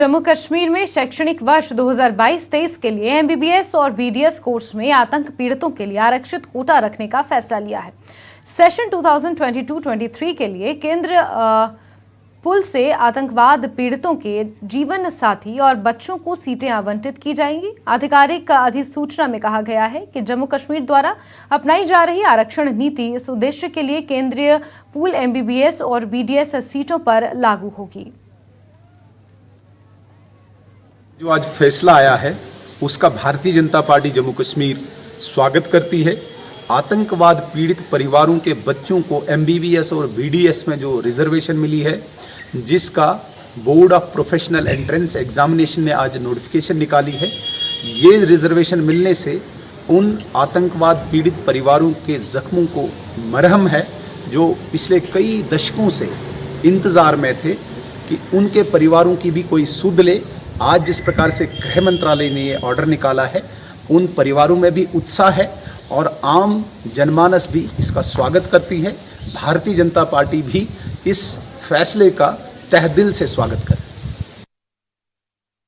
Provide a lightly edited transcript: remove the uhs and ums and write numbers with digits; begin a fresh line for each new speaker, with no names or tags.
जम्मू कश्मीर में शैक्षणिक वर्ष 2022-23 के लिए एमबीबीएस और बीडीएस कोर्स में आतंक पीड़ितों के लिए आरक्षित कोटा रखने का फैसला लिया है। सेशन 2022-23 के लिए केंद्र पुल से आतंकवाद पीड़ितों के जीवन साथी और बच्चों को सीटें आवंटित की जाएंगी। आधिकारिक अधिसूचना में कहा गया है कि जम्मू कश्मीर द्वारा अपनाई जा रही आरक्षण नीति इस उद्देश्य के लिए केंद्रीय पूल एमबीबीएस और बीडीएस सीटों पर लागू होगी।
जो आज फैसला आया है उसका भारतीय जनता पार्टी जम्मू कश्मीर स्वागत करती है। आतंकवाद पीड़ित परिवारों के बच्चों को एमबीबीएस और बीडीएस में जो रिजर्वेशन मिली है, जिसका board of professional entrance examination ने आज नोटिफिकेशन निकाली है, ये रिजर्वेशन मिलने से उन आतंकवाद पीड़ित परिवारों के जख्मों को मरहम है, जो पिछले कई दशकों से इंतज़ार में थे कि उनके परिवारों की भी कोई सुध ले। आज जिस प्रकार से गृह मंत्रालय ने ये ऑर्डर निकाला है, उन परिवारों में भी उत्साह है और आम जनमानस भी इसका स्वागत करती है। भारतीय जनता पार्टी भी इस फैसले का तहे दिल से स्वागत करती है।